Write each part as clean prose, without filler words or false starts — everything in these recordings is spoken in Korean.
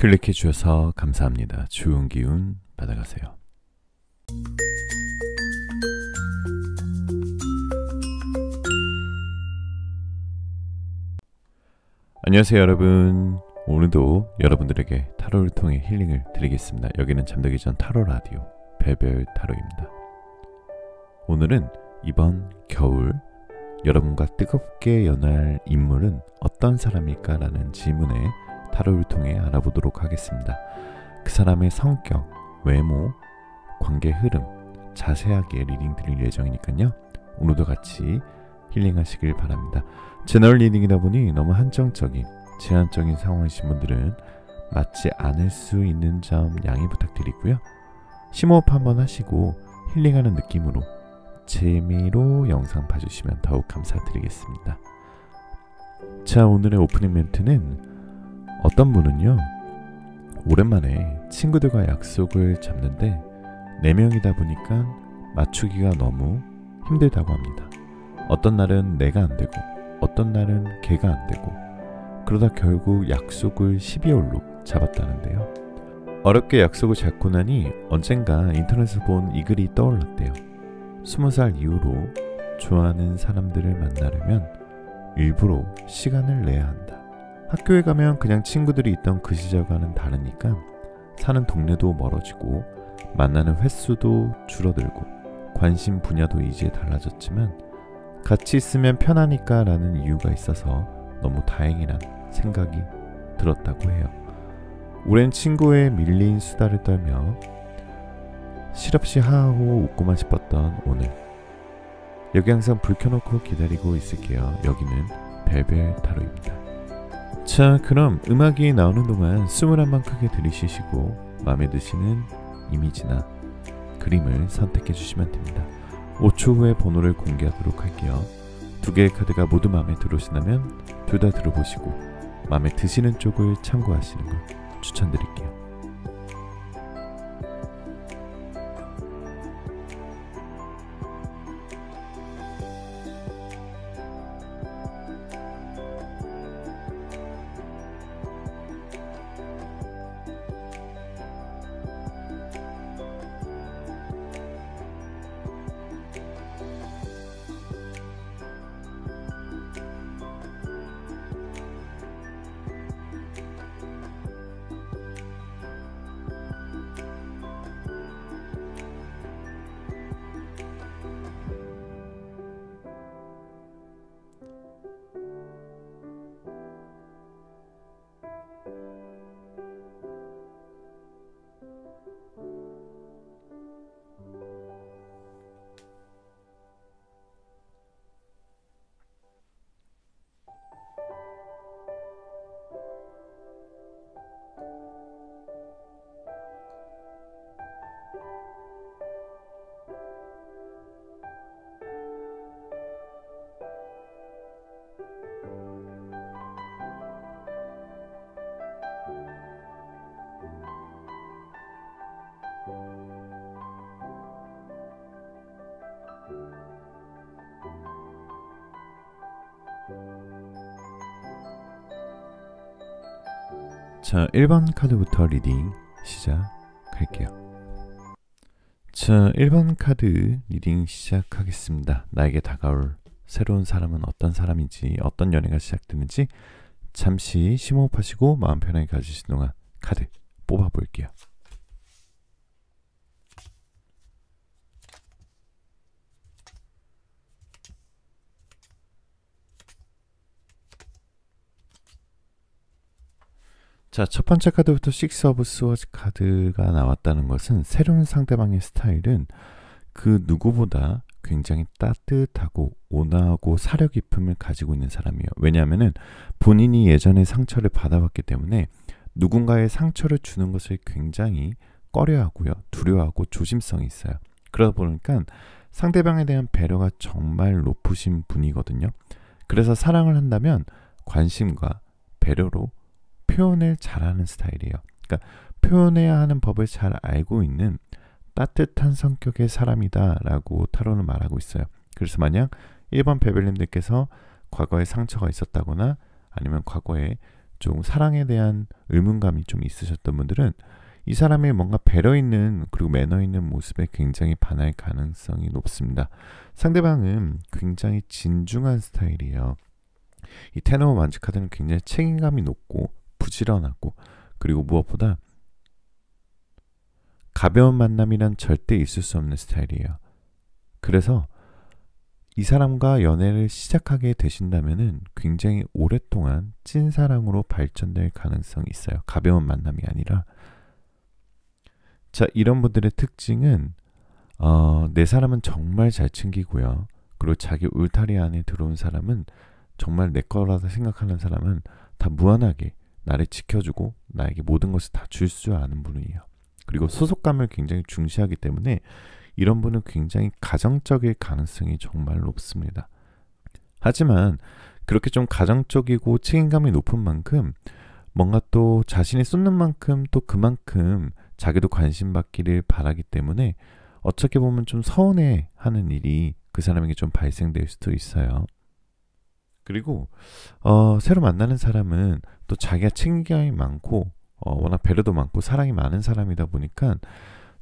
클릭해 주셔서 감사합니다. 좋은 기운 받아가세요. 안녕하세요 여러분. 오늘도 여러분들에게 타로를 통해 힐링을 드리겠습니다. 여기는 잠들기 전 타로 라디오 별별 타로입니다. 오늘은 이번 겨울 여러분과 뜨겁게 연할 인물은 어떤 사람일까 라는 질문에 타로를 통해 알아보도록 하겠습니다. 그 사람의 성격, 외모, 관계 흐름 자세하게 리딩 드릴 예정이니까요. 오늘도 같이 힐링하시길 바랍니다. 제너럴 리딩이다 보니 너무 한정적인 제한적인 상황이신 분들은 맞지 않을 수 있는 점 양해 부탁드리고요. 심호흡 한번 하시고 힐링하는 느낌으로 재미로 영상 봐주시면 더욱 감사드리겠습니다. 자, 오늘의 오프닝 멘트는 어떤 분은요, 오랜만에 친구들과 약속을 잡는데 4명이다 보니까 맞추기가 너무 힘들다고 합니다. 어떤 날은 내가 안 되고 어떤 날은 걔가 안 되고 그러다 결국 약속을 12월로 잡았다는데요. 어렵게 약속을 잡고 나니 언젠가 인터넷에서 본 이 글이 떠올랐대요. 20살 이후로 좋아하는 사람들을 만나려면 일부러 시간을 내야 한다. 학교에 가면 그냥 친구들이 있던 그 시절과는 다르니까 사는 동네도 멀어지고 만나는 횟수도 줄어들고 관심 분야도 이제 달라졌지만 같이 있으면 편하니까 라는 이유가 있어서 너무 다행이란 생각이 들었다고 해요. 오랜 친구의 밀린 수다를 떨며 실없이 하하호 웃고만 싶었던 오늘. 여기 항상 불 켜놓고 기다리고 있을게요. 여기는 별별 타로입니다. 자, 그럼 음악이 나오는 동안 숨을 한번 크게 들이쉬시고 마음에 드시는 이미지나 그림을 선택해 주시면 됩니다. 5초 후에 번호를 공개하도록 할게요. 2개의 카드가 모두 마음에 들어오시다면 둘 다 들어보시고 마음에 드시는 쪽을 참고하시는 걸 추천드릴게요. 자, 1번 카드부터 리딩 시작할게요. 자, 1번 카드 리딩 시작하겠습니다. 나에게 다가올 새로운 사람은 어떤 사람인지, 어떤 연애가 시작되는지 잠시 심호흡하시고 마음 편하게 가지신 동안 카드 뽑아볼게요. 자, 첫 번째 카드부터 6 오브 스워드 카드가 나왔다는 것은 새로운 상대방의 스타일은 그 누구보다 굉장히 따뜻하고 온화하고 사려 깊음을 가지고 있는 사람이에요. 왜냐하면 본인이 예전에 상처를 받아봤기 때문에 누군가의 상처를 주는 것을 굉장히 꺼려하고요. 두려워하고 조심성이 있어요. 그러다 보니까 상대방에 대한 배려가 정말 높으신 분이거든요. 그래서 사랑을 한다면 관심과 배려로 표현을 잘하는 스타일이에요. 그러니까 표현해야 하는 법을 잘 알고 있는 따뜻한 성격의 사람이다 라고 타로는 말하고 있어요. 그래서 만약 1번 베벨님들께서 과거에 상처가 있었다거나 아니면 과거에 좀 사랑에 대한 의문감이 좀 있으셨던 분들은 이 사람의 뭔가 배려 있는 그리고 매너 있는 모습에 굉장히 반할 가능성이 높습니다. 상대방은 굉장히 진중한 스타일이에요. 이 테너 만지 카드는 굉장히 책임감이 높고 부지런하고 그리고 무엇보다 가벼운 만남이란 절대 있을 수 없는 스타일이에요. 그래서 이 사람과 연애를 시작하게 되신다면은 굉장히 오랫동안 찐사랑으로 발전될 가능성이 있어요. 가벼운 만남이 아니라. 자, 이런 분들의 특징은 내 사람은 정말 잘 챙기고요. 그리고 자기 울타리 안에 들어온 사람은 정말 내 거라고 생각하는 사람은 다 무한하게 나를 지켜주고 나에게 모든 것을 다 줄 줄 아는 분이에요. 그리고 소속감을 굉장히 중시하기 때문에 이런 분은 굉장히 가정적일 가능성이 정말 높습니다. 하지만 그렇게 좀 가정적이고 책임감이 높은 만큼 뭔가 또 자신이 쏟는 만큼 또 그만큼 자기도 관심 받기를 바라기 때문에 어떻게 보면 좀 서운해하는 일이 그 사람에게 좀 발생될 수도 있어요. 그리고 새로 만나는 사람은 또 자기가 책임감이 많고 워낙 배려도 많고 사랑이 많은 사람이다 보니까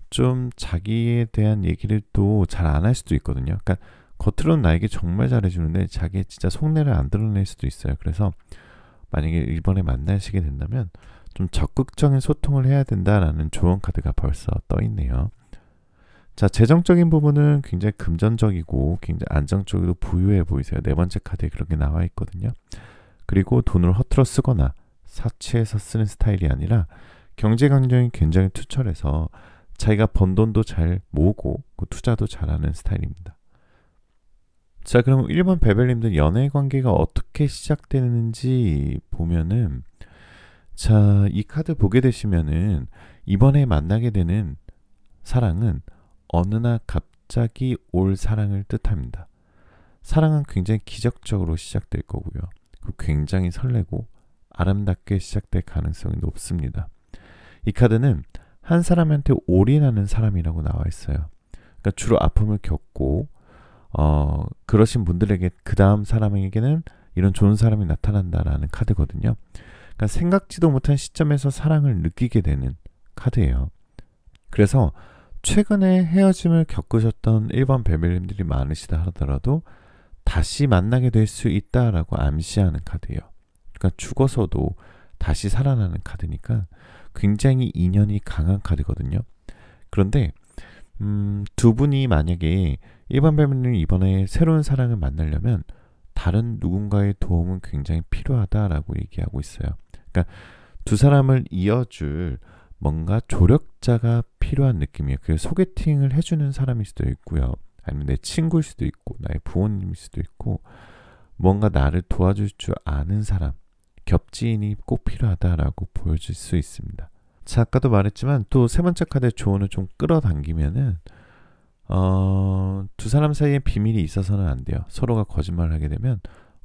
좀 자기에 대한 얘기를 또 잘 안 할 수도 있거든요. 그러니까 겉으로는 나에게 정말 잘해주는데 자기의 진짜 속내를 안 드러낼 수도 있어요. 그래서 만약에 이번에 만나시게 된다면 좀 적극적인 소통을 해야 된다라는 조언 카드가 벌써 떠 있네요. 자, 재정적인 부분은 굉장히 금전적이고 굉장히 안정적이고 부유해 보이세요. 네 번째 카드에 그렇게 나와 있거든요. 그리고 돈을 허투루 쓰거나 사치해서 쓰는 스타일이 아니라 경제 강령이 굉장히 투철해서 자기가 번 돈도 잘 모으고 투자도 잘하는 스타일입니다. 자, 그럼 1번 베벨님들 연애 관계가 어떻게 시작되는지 보면은, 자, 이 카드 보게 되시면은 이번에 만나게 되는 사랑은 어느 날 갑자기 올 사랑을 뜻합니다. 사랑은 굉장히 기적적으로 시작될 거고요. 굉장히 설레고 아름답게 시작될 가능성이 높습니다. 이 카드는 한 사람한테 올인하는 사람이라고 나와 있어요. 그러니까 주로 아픔을 겪고 그러신 분들에게 그 다음 사람에게는 이런 좋은 사람이 나타난다라는 카드거든요. 그러니까 생각지도 못한 시점에서 사랑을 느끼게 되는 카드예요. 그래서 최근에 헤어짐을 겪으셨던 1번 베벨님들이 많으시다 하더라도 다시 만나게 될 수 있다라고 암시하는 카드예요. 그러니까 죽어서도 다시 살아나는 카드니까 굉장히 인연이 강한 카드거든요. 그런데 두 분이 만약에 1번 베벨님이 이번에 새로운 사랑을 만나려면 다른 누군가의 도움은 굉장히 필요하다라고 얘기하고 있어요. 그러니까 두 사람을 이어줄 뭔가 조력자가 필요한 느낌이에요. 그래서 소개팅을 해주는 사람일 수도 있고요. 아니면 내 친구일 수도 있고 나의 부모님일 수도 있고 뭔가 나를 도와줄 줄 아는 사람, 겹지인이 꼭 필요하다라고 보여질 수 있습니다. 자, 아까도 말했지만 또 세 번째 카드의 조언을 좀 끌어당기면은 두 사람 사이에 비밀이 있어서는 안 돼요. 서로가 거짓말을 하게 되면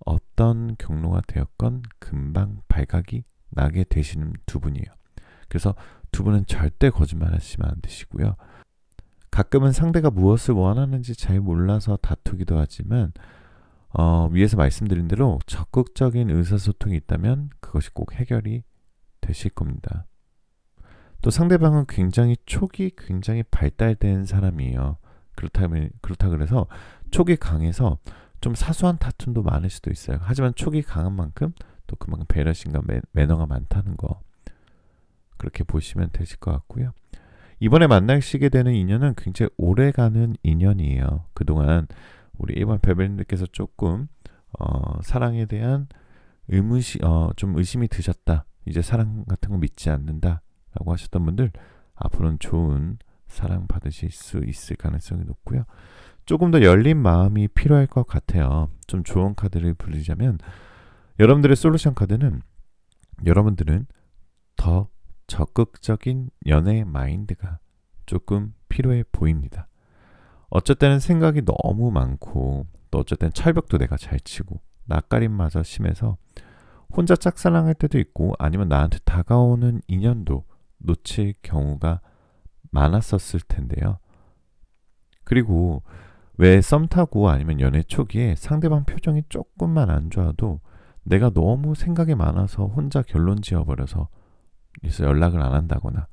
어떤 경로가 되었건 금방 발각이 나게 되시는 두 분이에요. 그래서 두 분은 절대 거짓말 하시면 안 되시고요. 가끔은 상대가 무엇을 원하는지 잘 몰라서 다투기도 하지만 위에서 말씀드린 대로 적극적인 의사소통이 있다면 그것이 꼭 해결이 되실 겁니다. 또 상대방은 촉이 굉장히 발달된 사람이에요. 그렇다 그래서 촉이 강해서 좀 사소한 다툼도 많을 수도 있어요. 하지만 촉이 강한 만큼 또 그만큼 배려심과 매너가 많다는 거 그렇게 보시면 되실 것 같고요. 이번에 만나시게 되는 인연은 굉장히 오래가는 인연이에요. 그동안 우리 1번 베벨님들께서 조금 사랑에 대한 좀 의심이 드셨다. 이제 사랑 같은 거 믿지 않는다 라고 하셨던 분들 앞으로는 좋은 사랑 받으실 수 있을 가능성이 높고요. 조금 더 열린 마음이 필요할 것 같아요. 좀 좋은 카드를 부르자면 여러분들의 솔루션 카드는 여러분들은 더 적극적인 연애 마인드가 조금 필요해 보입니다. 어쩔 때는 생각이 너무 많고 또 어쩔 때는 철벽도 내가 잘 치고 낯가림마저 심해서 혼자 짝사랑할 때도 있고 아니면 나한테 다가오는 인연도 놓칠 경우가 많았었을 텐데요. 그리고 왜 썸 타고 아니면 연애 초기에 상대방 표정이 조금만 안 좋아도 내가 너무 생각이 많아서 혼자 결론 지어버려서 그래서 연락을 안 한다거나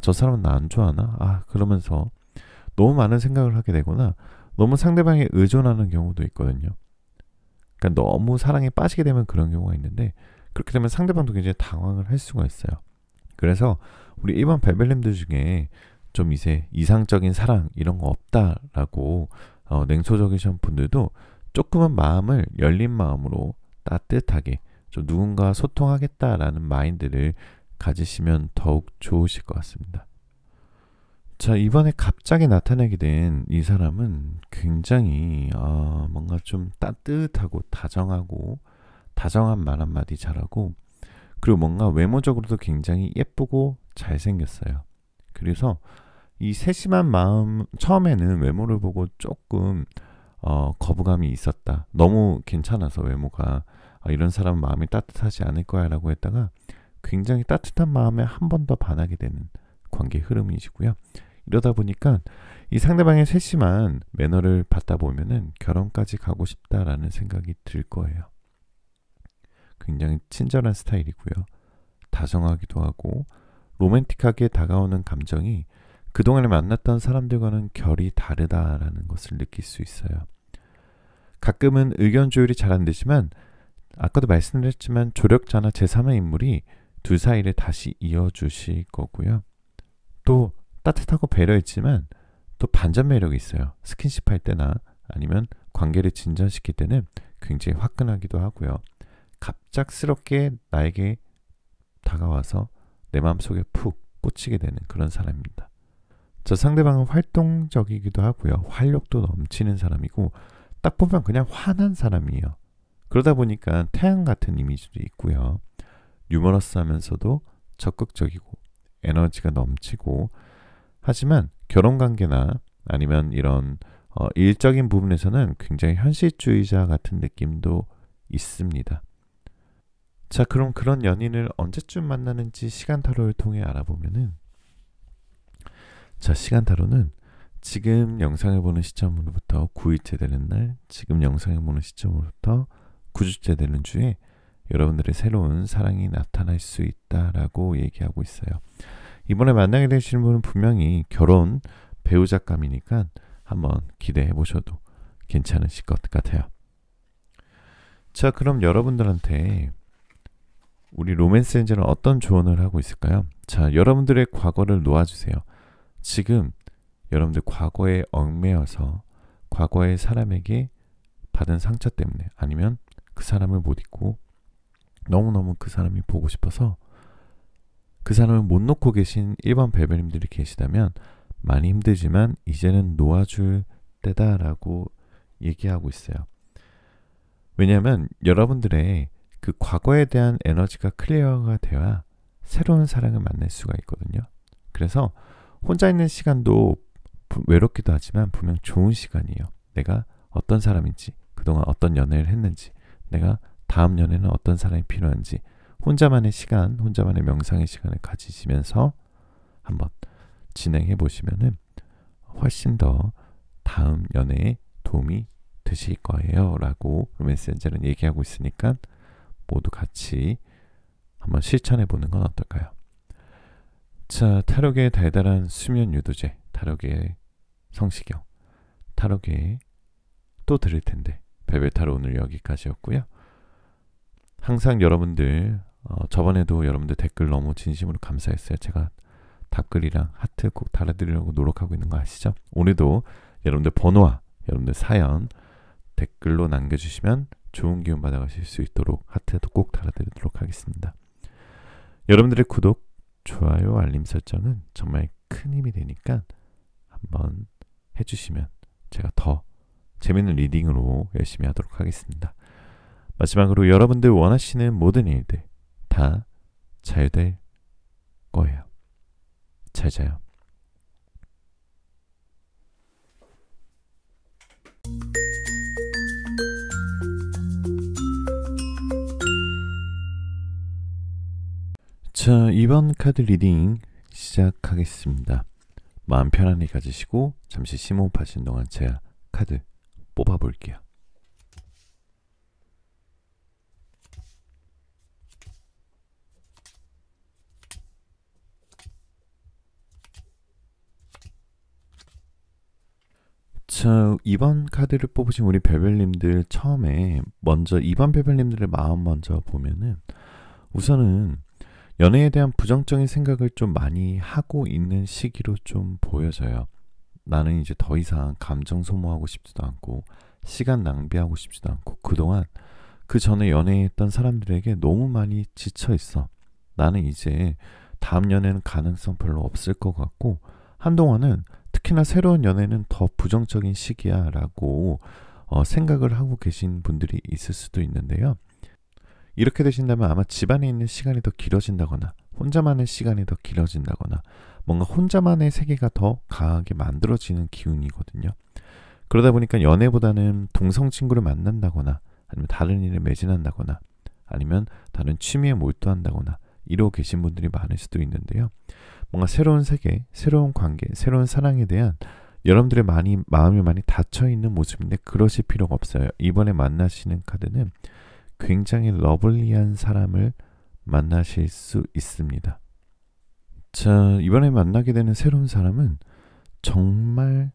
저 사람은 나 안 좋아하나? 그러면서 너무 많은 생각을 하게 되거나 너무 상대방에 의존하는 경우도 있거든요. 그러니까 너무 사랑에 빠지게 되면 그런 경우가 있는데 그렇게 되면 상대방도 굉장히 당황을 할 수가 있어요. 그래서 우리 일반 벨벨님들 중에 좀 이제 이상적인 사랑 이런 거 없다라고 냉소적이신 분들도 조금은 마음을 열린 마음으로 따뜻하게 좀 누군가 소통하겠다라는 마인드를 가지시면 더욱 좋으실 것 같습니다. 자, 이번에 갑자기 나타나게 된 이 사람은 굉장히 뭔가 좀 따뜻하고 다정한 말 한마디 잘하고 그리고 뭔가 외모적으로도 굉장히 예쁘고 잘생겼어요. 그래서 이 세심한 마음 처음에는 외모를 보고 조금 거부감이 있었다. 너무 괜찮아서 외모가 이런 사람은 마음이 따뜻하지 않을 거야 라고 했다가 굉장히 따뜻한 마음에 한 번 더 반하게 되는 관계 흐름이시고요. 이러다 보니까 이 상대방의 세심한 매너를 받다 보면은 결혼까지 가고 싶다라는 생각이 들 거예요. 굉장히 친절한 스타일이고요. 다정하기도 하고 로맨틱하게 다가오는 감정이 그동안에 만났던 사람들과는 결이 다르다라는 것을 느낄 수 있어요. 가끔은 의견 조율이 잘 안 되지만 아까도 말씀드렸지만 조력자나 제3의 인물이 둘 사이를 다시 이어주실 거고요. 또 따뜻하고 배려했지만 또 반전 매력이 있어요. 스킨십 할 때나 아니면 관계를 진전시킬 때는 굉장히 화끈하기도 하고요. 갑작스럽게 나에게 다가와서 내 마음속에 푹 꽂히게 되는 그런 사람입니다. 저 상대방은 활동적이기도 하고요. 활력도 넘치는 사람이고 딱 보면 그냥 환한 사람이에요. 그러다 보니까 태양 같은 이미지도 있고요. 유머러스하면서도 적극적이고 에너지가 넘치고 하지만 결혼관계나 아니면 이런 일적인 부분에서는 굉장히 현실주의자 같은 느낌도 있습니다. 자, 그럼 그런 연인을 언제쯤 만나는지 시간타로를 통해 알아보면은 자, 시간타로는 지금 영상을 보는 시점으로부터 9일째 되는 날, 지금 영상을 보는 시점으로부터 9주째 되는 주에 여러분들의 새로운 사랑이 나타날 수 있다라고 얘기하고 있어요. 이번에 만나게 되시는 분은 분명히 결혼 배우자감이니까 한번 기대해 보셔도 괜찮으실 것 같아요. 자, 그럼 여러분들한테 우리 로맨스 엔젤은 어떤 조언을 하고 있을까요? 자, 여러분들의 과거를 놓아주세요. 지금 여러분들 과거에 얽매여서 과거의 사람에게 받은 상처 때문에 아니면 그 사람을 못 잊고 너무너무 그 사람이 보고 싶어서 그 사람을 못 놓고 계신 일반 벨벨님들이 계시다면 많이 힘들지만 이제는 놓아줄 때다라고 얘기하고 있어요. 왜냐하면 여러분들의 그 과거에 대한 에너지가 클리어가 되어야 새로운 사랑을 만날 수가 있거든요. 그래서 혼자 있는 시간도 외롭기도 하지만 분명 좋은 시간이에요. 내가 어떤 사람인지, 그동안 어떤 연애를 했는지, 내가 다음 연애는 어떤 사람이 필요한지 혼자만의 시간, 혼자만의 명상의 시간을 가지시면서 한번 진행해 보시면은 훨씬 더 다음 연애에 도움이 되실 거예요 라고 로맨스 엔젤은 얘기하고 있으니까 모두 같이 한번 실천해 보는 건 어떨까요? 자, 타로계의 달달한 수면 유도제, 타로계의 성시경, 타로계의 또 들을 텐데 벨벳 타로 오늘 여기까지였고요. 항상 여러분들 저번에도 여러분들 댓글 너무 진심으로 감사했어요. 제가 답글이랑 하트 꼭 달아드리려고 노력하고 있는 거 아시죠? 오늘도 여러분들 번호와 여러분들 사연 댓글로 남겨주시면 좋은 기운 받아가실 수 있도록 하트도 꼭 달아드리도록 하겠습니다. 여러분들의 구독, 좋아요, 알림 설정은 정말 큰 힘이 되니까 한번 해주시면 제가 더 재밌는 리딩으로 열심히 하도록 하겠습니다. 마지막으로 여러분들 원하시는 모든 일들 다 잘 될 거예요. 잘 자요. 자, 이번 카드 리딩 시작하겠습니다. 마음 편안히 가지시고 잠시 심호흡하시는 동안 제가 카드 뽑아볼게요. 자, 2번 카드를 뽑으신 우리 별별님들 처음에 먼저 2번 별별님들의 마음 먼저 보면은 우선은 연애에 대한 부정적인 생각을 좀 많이 하고 있는 시기로 좀 보여져요. 나는 이제 더 이상 감정 소모하고 싶지도 않고 시간 낭비하고 싶지도 않고 그동안 그 전에 연애했던 사람들에게 너무 많이 지쳐 있어. 나는 이제 다음 연애는 가능성 별로 없을 것 같고 한동안은 특히나 새로운 연애는 더 부정적인 시기야 라고 생각을 하고 계신 분들이 있을 수도 있는데요. 이렇게 되신다면 아마 집안에 있는 시간이 더 길어진다거나 혼자만의 시간이 더 길어진다거나 뭔가 혼자만의 세계가 더 강하게 만들어지는 기운이거든요. 그러다 보니까 연애보다는 동성 친구를 만난다거나 아니면 다른 일에 매진한다거나 아니면 다른 취미에 몰두한다거나 이러고 계신 분들이 많을 수도 있는데요. 뭔가 새로운 세계, 새로운 관계, 새로운 사랑에 대한 여러분들의 마음이 많이 닫혀있는 모습인데 그러실 필요가 없어요. 이번에 만나시는 카드는 굉장히 러블리한 사람을 만나실 수 있습니다. 자, 이번에 만나게 되는 새로운 사람은 정말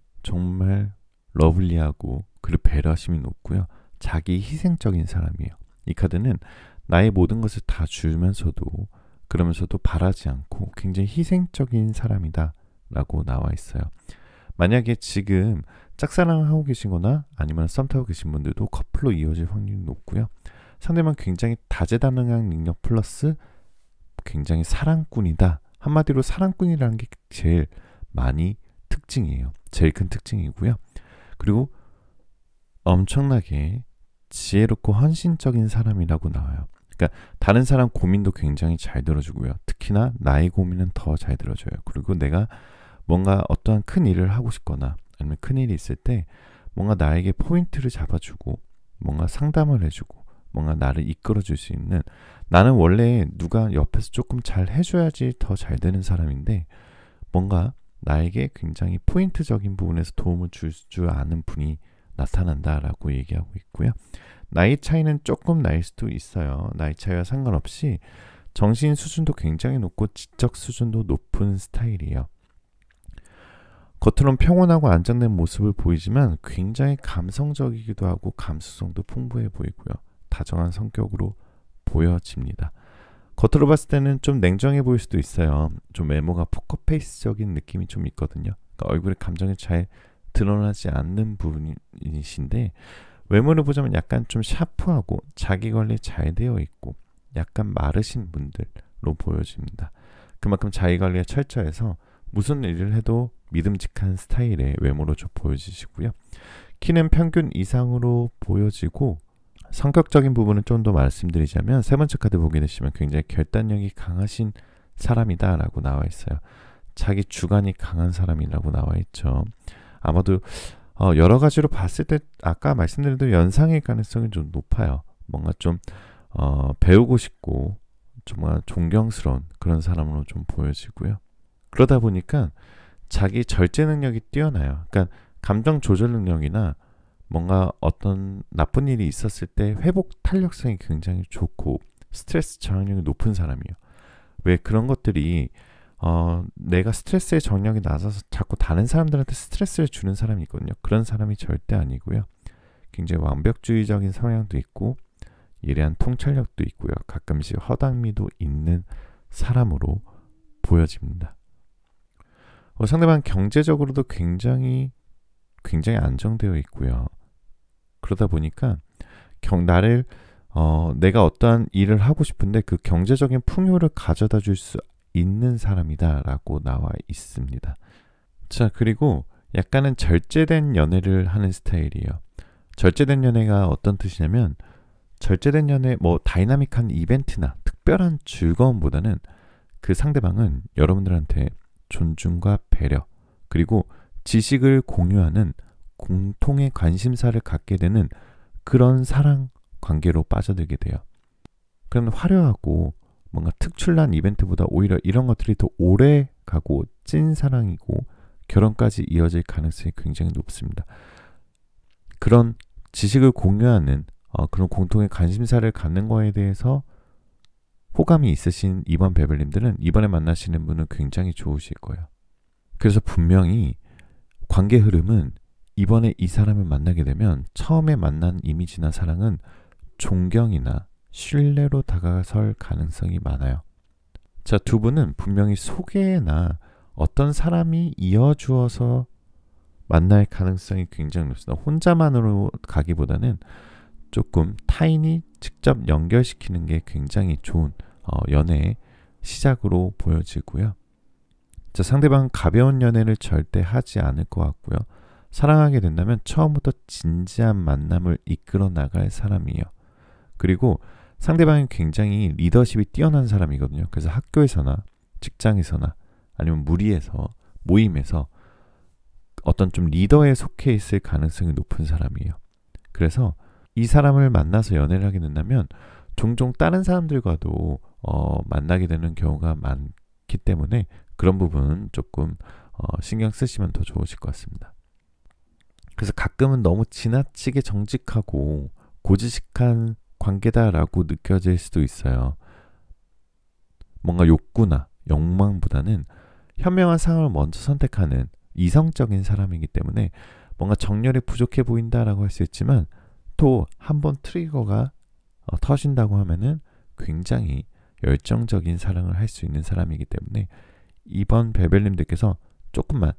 러블리하고 그리고 배려심이 높고요. 자기 희생적인 사람이에요. 이 카드는 나의 모든 것을 다 주면서도 그러면서도 바라지 않고 굉장히 희생적인 사람이다 라고 나와 있어요. 만약에 지금 짝사랑을 하고 계시거나 아니면 썸 타고 계신 분들도 커플로 이어질 확률이 높고요. 상대방 굉장히 다재다능한 능력 플러스 굉장히 사랑꾼이다. 한마디로 사랑꾼이라는 게 제일 많이 특징이에요. 제일 큰 특징이고요. 그리고 엄청나게 지혜롭고 헌신적인 사람이라고 나와요. 그러니까 다른 사람 고민도 굉장히 잘 들어주고요. 특히나 나의 고민은 더 잘 들어줘요. 그리고 내가 뭔가 어떠한 큰 일을 하고 싶거나 아니면 큰 일이 있을 때 뭔가 나에게 포인트를 잡아주고 뭔가 상담을 해주고 뭔가 나를 이끌어줄 수 있는 나는 원래 누가 옆에서 조금 잘 해줘야지 더 잘 되는 사람인데 뭔가 나에게 굉장히 포인트적인 부분에서 도움을 줄 줄 아는 분이 나타난다라고 얘기하고 있고요. 나이 차이는 조금 날 수도 있어요. 나이 차이와 상관없이 정신 수준도 굉장히 높고 지적 수준도 높은 스타일이에요. 겉으로는 평온하고 안정된 모습을 보이지만 굉장히 감성적이기도 하고 감수성도 풍부해 보이고요. 다정한 성격으로 보여집니다. 겉으로 봤을 때는 좀 냉정해 보일 수도 있어요. 좀 외모가 포커페이스적인 느낌이 좀 있거든요. 그러니까 얼굴에 감정이 잘 드러나지 않는 부분이신데 외모를 보자면 약간 좀 샤프하고 자기 관리 잘 되어 있고 약간 마르신 분들로 보여집니다. 그만큼 자기 관리가 철저해서 무슨 일을 해도 믿음직한 스타일의 외모로 좀 보여지시고요. 키는 평균 이상으로 보여지고 성격적인 부분은 좀 더 말씀드리자면 세 번째 카드 보게 되시면 굉장히 결단력이 강하신 사람이다 라고 나와 있어요. 자기 주관이 강한 사람이라고 나와 있죠. 아마도 여러 가지로 봤을 때 아까 말씀드린 대로 연상일 가능성이 좀 높아요. 뭔가 좀 배우고 싶고 정말 존경스러운 그런 사람으로 좀 보여지고요. 그러다 보니까 자기 절제 능력이 뛰어나요. 그러니까 감정 조절 능력이나 뭔가 어떤 나쁜 일이 있었을 때 회복 탄력성이 굉장히 좋고 스트레스 저항력이 높은 사람이에요. 왜 그런 것들이 내가 스트레스에 정력이 낮아서 자꾸 다른 사람들한테 스트레스를 주는 사람이 있거든요. 그런 사람이 절대 아니고요. 굉장히 완벽주의적인 성향도 있고 예리한 통찰력도 있고요. 가끔씩 허당미도 있는 사람으로 보여집니다. 상대방 경제적으로도 굉장히 안정되어 있고요. 그러다 보니까 내가 어떠한 일을 하고 싶은데 그 경제적인 풍요를 가져다 줄 수 있는 사람이다라고 나와 있습니다. 자, 그리고 약간은 절제된 연애를 하는 스타일이에요. 절제된 연애가 어떤 뜻이냐면 절제된 연애 다이나믹한 이벤트나 특별한 즐거움보다는 그 상대방은 여러분들한테 존중과 배려 그리고 지식을 공유하는 공통의 관심사를 갖게 되는 그런 사랑 관계로 빠져들게 돼요. 그런 화려하고 뭔가 특출난 이벤트보다 오히려 이런 것들이 더 오래 가고 찐 사랑이고 결혼까지 이어질 가능성이 굉장히 높습니다. 그런 지식을 공유하는 그런 공통의 관심사를 갖는 거에 대해서 호감이 있으신 이번 베벨님들은 이번에 만나시는 분은 굉장히 좋으실 거예요. 그래서 분명히 관계 흐름은 이번에 이 사람을 만나게 되면 처음에 만난 이미지나 사랑은 존경이나 신뢰로 다가설 가능성이 많아요. 자, 두 분은 분명히 소개나 어떤 사람이 이어주어서 만날 가능성이 굉장히 높습니다. 혼자만으로 가기보다는 조금 타인이 직접 연결시키는 게 굉장히 좋은 연애의 시작으로 보여지고요. 자, 상대방은 가벼운 연애를 절대 하지 않을 것 같고요. 사랑하게 된다면 처음부터 진지한 만남을 이끌어 나갈 사람이에요. 그리고 상대방이 굉장히 리더십이 뛰어난 사람이거든요. 그래서 학교에서나 직장에서나 아니면 무리에서 모임에서 어떤 좀 리더에 속해 있을 가능성이 높은 사람이에요. 그래서 이 사람을 만나서 연애를 하게 된다면 종종 다른 사람들과도 만나게 되는 경우가 많기 때문에 그런 부분은 조금 신경 쓰시면 더 좋으실 것 같습니다. 그래서 가끔은 너무 지나치게 정직하고 고지식한 관계다라고 느껴질 수도 있어요. 뭔가 욕구나 욕망보다는 현명한 상황을 먼저 선택하는 이성적인 사람이기 때문에 뭔가 정열이 부족해 보인다라고 할 수 있지만 또 한번 트리거가 터진다고 하면은 굉장히 열정적인 사랑을 할 수 있는 사람이기 때문에 이번 벨벨님들께서 조금만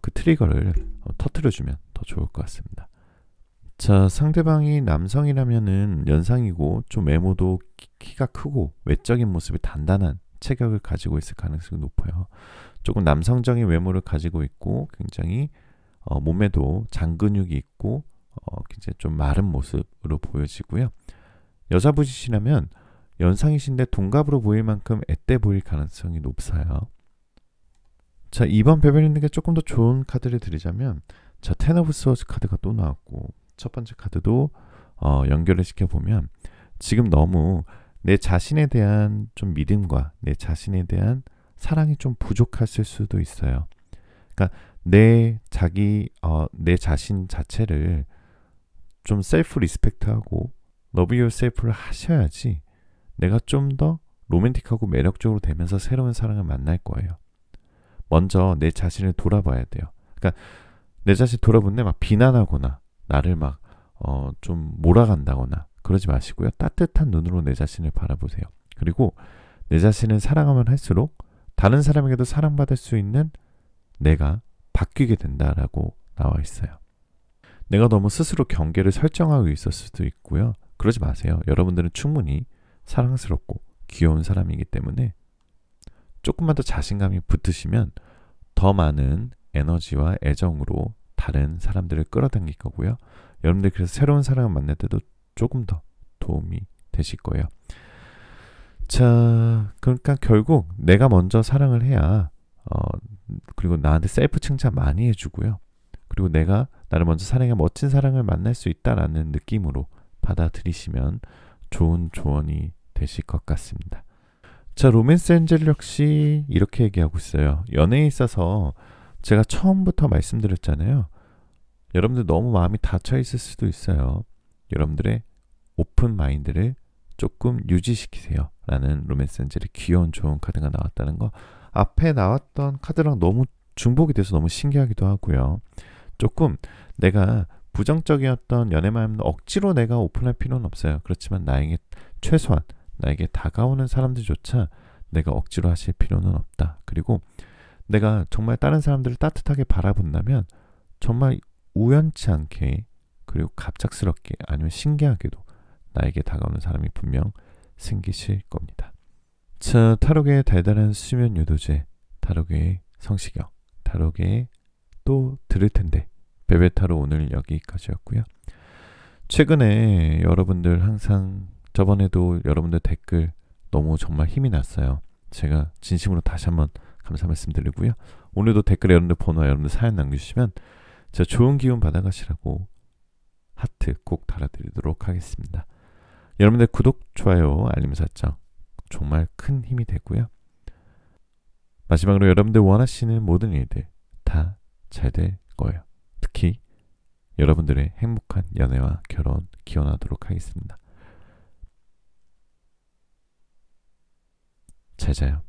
그 트리거를 터트려주면 더 좋을 것 같습니다. 자, 상대방이 남성이라면은 연상이고 좀 외모도 키가 크고 외적인 모습이 단단한 체격을 가지고 있을 가능성이 높아요. 조금 남성적인 외모를 가지고 있고 굉장히 몸에도 장근육이 있고 굉장히 좀 마른 모습으로 보여지고요. 여자분이시라면 연상이신데 동갑으로 보일 만큼 앳돼 보일 가능성이 높아요. 자, 이번 베벨린에게 조금 더 좋은 카드를 드리자면 자, 텐 오브 스워즈 카드가 또 나왔고 첫 번째 카드도 연결을 시켜보면 지금 너무 내 자신에 대한 좀 믿음과 내 자신에 대한 사랑이 좀 부족했을 수도 있어요. 그러니까 내 자신 자체를 좀 셀프 리스펙트하고 러브 유어셀프를 하셔야지 내가 좀 더 로맨틱하고 매력적으로 되면서 새로운 사랑을 만날 거예요. 먼저 내 자신을 돌아봐야 돼요. 그러니까 내 자신 돌아보는데 막 비난하거나 나를 막 좀 몰아간다거나 그러지 마시고요. 따뜻한 눈으로 내 자신을 바라보세요. 그리고 내 자신을 사랑하면 할수록 다른 사람에게도 사랑받을 수 있는 내가 바뀌게 된다라고 나와 있어요. 내가 너무 스스로 경계를 설정하고 있을 수도 있고요. 그러지 마세요. 여러분들은 충분히 사랑스럽고 귀여운 사람이기 때문에 조금만 더 자신감이 붙으시면 더 많은 에너지와 애정으로 다른 사람들을 끌어당길 거고요. 여러분들 그래서 새로운 사람을 만날 때도 조금 더 도움이 되실 거예요. 자, 그러니까 결국 내가 먼저 사랑을 해야 그리고 나한테 셀프 칭찬 많이 해주고요. 그리고 내가 나를 먼저 사랑해 멋진 사랑을 만날 수 있다라는 느낌으로 받아들이시면 좋은 조언이 되실 것 같습니다. 자, 로맨스 엔젤 역시 이렇게 얘기하고 있어요. 연애에 있어서 제가 처음부터 말씀드렸잖아요. 여러분들 너무 마음이 닫혀 있을 수도 있어요. 여러분들의 오픈 마인드를 조금 유지시키세요. 라는 로맨스 엔젤의 귀여운 좋은 카드가 나왔다는 거. 앞에 나왔던 카드랑 너무 중복이 돼서 너무 신기하기도 하고요. 조금 내가 부정적이었던 연애 마음도 억지로 내가 오픈할 필요는 없어요. 그렇지만 나에게 최소한 나에게 다가오는 사람들조차 내가 억지로 하실 필요는 없다. 그리고 내가 정말 다른 사람들을 따뜻하게 바라본다면 정말 우연치 않게 그리고 갑작스럽게 아니면 신기하게도 나에게 다가오는 사람이 분명 생기실 겁니다. 자, 타로계의 달달한 수면 유도제, 타로계의 성시경, 타로계의 또 들을 텐데 베베타로 오늘 여기까지였고요. 최근에 여러분들 항상 저번에도 여러분들 댓글 너무 정말 힘이 났어요. 제가 진심으로 다시 한번 감사 말씀드리고요. 오늘도 댓글에 여러분들 번호와 여러분들 사연 남겨주시면 제가 좋은 기운 받아가시라고 하트 꼭 달아드리도록 하겠습니다. 여러분들 구독, 좋아요, 알림 설정 정말 큰 힘이 되고요. 마지막으로 여러분들 원하시는 모든 일들 다 잘 될 거예요. 특히 여러분들의 행복한 연애와 결혼 기원하도록 하겠습니다. 잘 자요.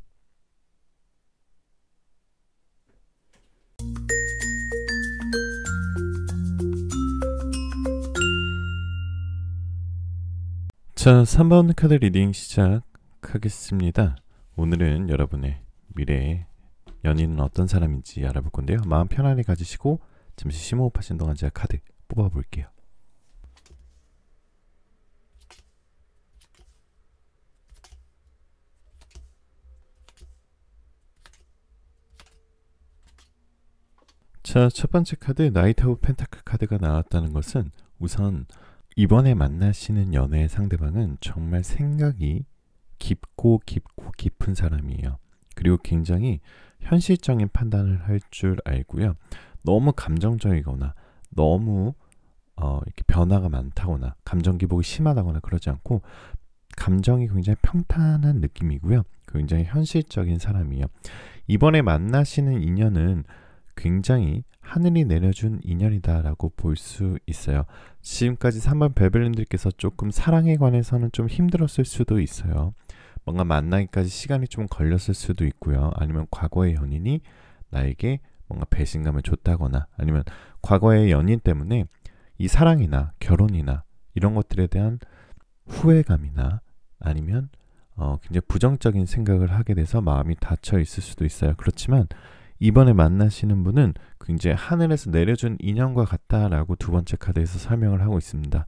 자, 3번 카드 리딩 시작하겠습니다. 오늘은 여러분의 미래의 연인은 어떤 사람인지 알아볼 건데요. 마음 편안히 가지시고 잠시 심호흡하신 동안 제가 카드 뽑아볼게요. 자, 첫 번째 카드 나이트 오브 펜타클 카드가 나왔다는 것은 우선 이번에 만나시는 연애의 상대방은 정말 생각이 깊고 깊은 사람이에요. 그리고 굉장히 현실적인 판단을 할 줄 알고요. 너무 감정적이거나 너무 이렇게 변화가 많다거나 감정 기복이 심하다거나 그러지 않고 감정이 굉장히 평탄한 느낌이고요. 굉장히 현실적인 사람이에요. 이번에 만나시는 인연은 굉장히 하늘이 내려준 인연이다라고 볼 수 있어요. 지금까지 3번 벨벨님들께서 조금 사랑에 관해서는 좀 힘들었을 수도 있어요. 뭔가 만나기까지 시간이 좀 걸렸을 수도 있고요. 아니면 과거의 연인이 나에게 뭔가 배신감을 줬다거나 아니면 과거의 연인 때문에 이 사랑이나 결혼이나 이런 것들에 대한 후회감이나 아니면 굉장히 부정적인 생각을 하게 돼서 마음이 닫혀 있을 수도 있어요. 그렇지만 이번에 만나시는 분은 굉장히 하늘에서 내려준 인연과 같다라고 두 번째 카드에서 설명을 하고 있습니다.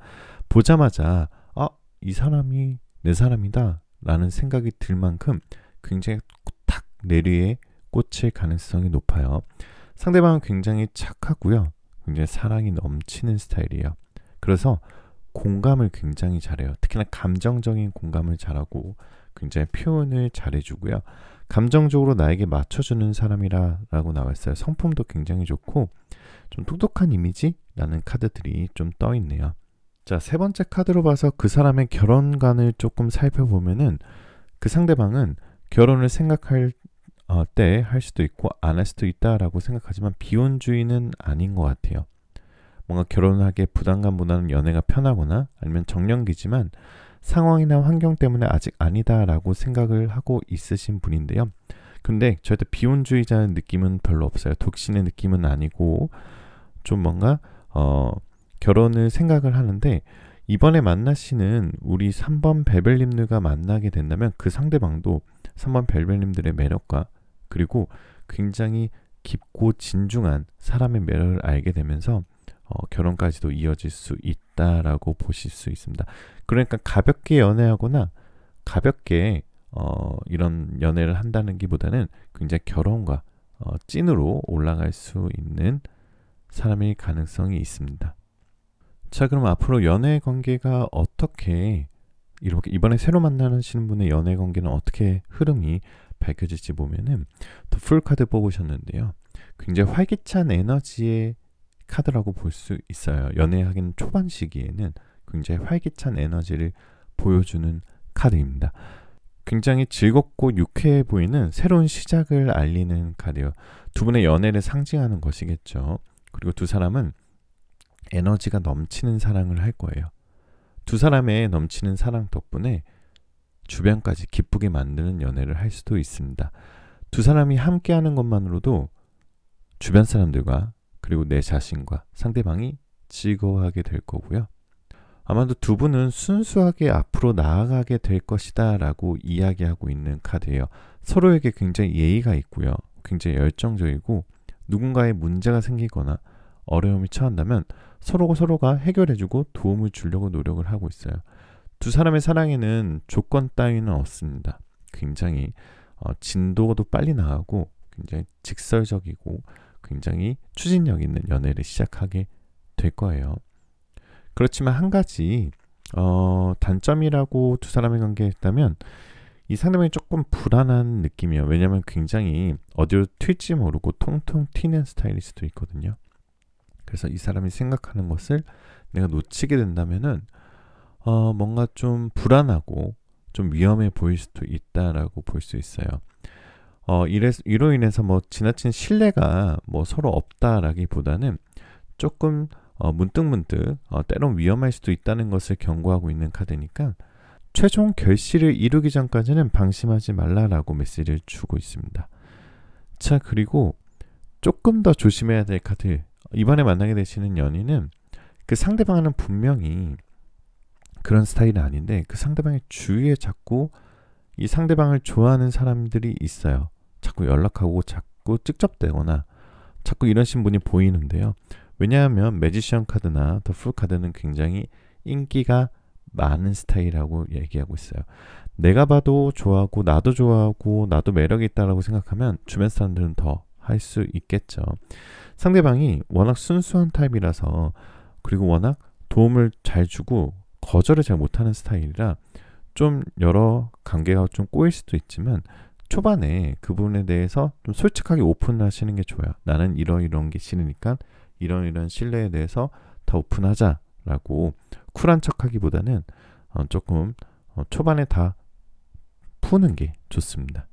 보자마자 이 사람이 내 사람이다 라는 생각이 들 만큼 굉장히 탁 내리에 꽂힐 가능성이 높아요. 상대방은 굉장히 착하고요. 굉장히 사랑이 넘치는 스타일이에요. 그래서 공감을 굉장히 잘해요. 특히나 감정적인 공감을 잘하고 굉장히 표현을 잘해주고요. 감정적으로 나에게 맞춰주는 사람이라고 나와있어요. 성품도 굉장히 좋고 좀 똑똑한 이미지라는 카드들이 좀 떠있네요. 자, 세 번째 카드로 봐서 그 사람의 결혼관을 조금 살펴보면은 그 상대방은 결혼을 생각할 때 할 수도 있고 안 할 수도 있다라고 생각하지만 비혼주의는 아닌 것 같아요. 뭔가 결혼하기에 부담감보다는 연애가 편하거나 아니면 정년기지만 상황이나 환경 때문에 아직 아니다라고 생각을 하고 있으신 분인데요. 근데 절대 비혼주의자의 느낌은 별로 없어요. 독신의 느낌은 아니고 좀 뭔가 결혼을 생각을 하는데 이번에 만나시는 우리 3번 벨벨님들과 만나게 된다면 그 상대방도 3번 벨벨님들의 매력과 그리고 굉장히 깊고 진중한 사람의 매력을 알게 되면서 결혼까지도 이어질 수 있다라고 보실 수 있습니다. 그러니까 가볍게 연애하거나 가볍게 이런 연애를 한다는 기보다는 굉장히 결혼과 찐으로 올라갈 수 있는 사람일 가능성이 있습니다. 자, 그럼 앞으로 연애 관계가 어떻게 이렇게 이번에 새로 만나시는 분의 연애 관계는 어떻게 흐름이 밝혀질지 보면은 더 풀 카드 뽑으셨는데요. 굉장히 활기찬 에너지의 카드라고 볼 수 있어요. 연애하기는 초반 시기에는 굉장히 활기찬 에너지를 보여주는 카드입니다. 굉장히 즐겁고 유쾌해 보이는 새로운 시작을 알리는 카드예요. 두 분의 연애를 상징하는 것이겠죠. 그리고 두 사람은 에너지가 넘치는 사랑을 할 거예요. 두 사람의 넘치는 사랑 덕분에 주변까지 기쁘게 만드는 연애를 할 수도 있습니다. 두 사람이 함께하는 것만으로도 주변 사람들과 그리고 내 자신과 상대방이 즐거워하게 될 거고요. 아마도 두 분은 순수하게 앞으로 나아가게 될 것이다 라고 이야기하고 있는 카드예요. 서로에게 굉장히 예의가 있고요. 굉장히 열정적이고 누군가의 문제가 생기거나 어려움이 처한다면 서로가 해결해주고 도움을 주려고 노력을 하고 있어요. 두 사람의 사랑에는 조건 따위는 없습니다. 굉장히 진도도 빨리 나가고 굉장히 직설적이고 굉장히 추진력 있는 연애를 시작하게 될 거예요. 그렇지만 한 가지 단점이라고 두 사람의 관계에 있다면 이 상대방이 조금 불안한 느낌이에요. 왜냐하면 굉장히 어디로 튈지 모르고 통통 튀는 스타일일 수도 있거든요. 그래서 이 사람이 생각하는 것을 내가 놓치게 된다면은 뭔가 좀 불안하고 좀 위험해 보일 수도 있다라고 볼 수 있어요. 이로 인해서 뭐 지나친 신뢰가 뭐 서로 없다라기보다는 조금 문득문득 때론 위험할 수도 있다는 것을 경고하고 있는 카드니까 최종 결실을 이루기 전까지는 방심하지 말라라고 메시지를 주고 있습니다. 자, 그리고 조금 더 조심해야 될 카드, 이번에 만나게 되시는 연인은 그 상대방은 분명히 그런 스타일은 아닌데 그 상대방의 주위에 자꾸 이 상대방을 좋아하는 사람들이 있어요. 자꾸 연락하고 자꾸 직접대거나 자꾸 이러신 분이 보이는데요. 왜냐하면 매지션 카드나 더 풀 카드는 굉장히 인기가 많은 스타일이라고 얘기하고 있어요. 내가 봐도 좋아하고 나도 좋아하고 나도 매력이 있다라고 생각하면 주변 사람들은 더 할 수 있겠죠. 상대방이 워낙 순수한 타입이라서 그리고 워낙 도움을 잘 주고 거절을 잘 못하는 스타일이라 좀 여러 관계가 좀 꼬일 수도 있지만 초반에 그 부분에 대해서 좀 솔직하게 오픈하시는 게 좋아요. 나는 이런 게 싫으니까 이런 신뢰에 대해서 다 오픈하자라고 쿨한 척하기보다는 조금 초반에 다 푸는 게 좋습니다.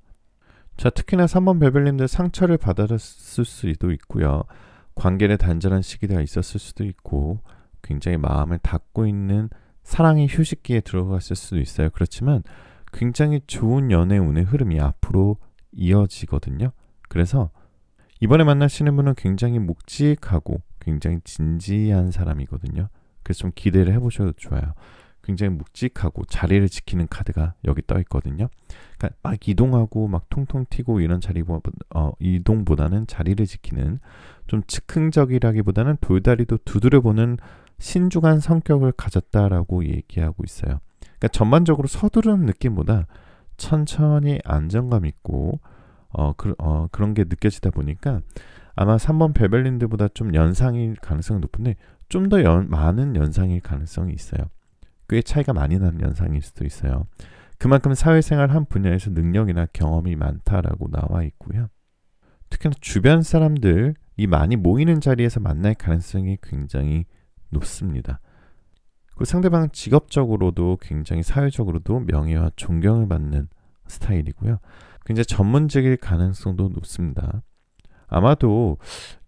자, 특히나 3번 베벨님들 상처를 받았을 수도 있고요. 관계를 단절한 시기가 있었을 수도 있고 굉장히 마음을 닫고 있는 사랑의 휴식기에 들어갔을 수도 있어요. 그렇지만 굉장히 좋은 연애 운의 흐름이 앞으로 이어지거든요. 그래서 이번에 만나시는 분은 굉장히 묵직하고 굉장히 진지한 사람이거든요. 그래서 좀 기대를 해보셔도 좋아요. 굉장히 묵직하고 자리를 지키는 카드가 여기 떠 있거든요. 그러니까 막 이동하고 막 통통 튀고 이런 이동보다는 자리를 지키는 좀 즉흥적이라기보다는 돌다리도 두드려보는 신중한 성격을 가졌다라고 얘기하고 있어요. 그러니까 전반적으로 서두르는 느낌보다 천천히 안정감 있고 그런 게 느껴지다 보니까 아마 3번 베벨린드보다 좀 연상일 가능성이 높은데 좀 더 많은 연상일 가능성이 있어요. 꽤 차이가 많이 나는 연상일 수도 있어요. 그만큼 사회생활 한 분야에서 능력이나 경험이 많다라고 나와 있고요. 특히나 주변 사람들이 많이 모이는 자리에서 만날 가능성이 굉장히 높습니다. 그리고 상대방은 직업적으로도 굉장히 사회적으로도 명예와 존경을 받는 스타일이고요. 굉장히 전문직일 가능성도 높습니다. 아마도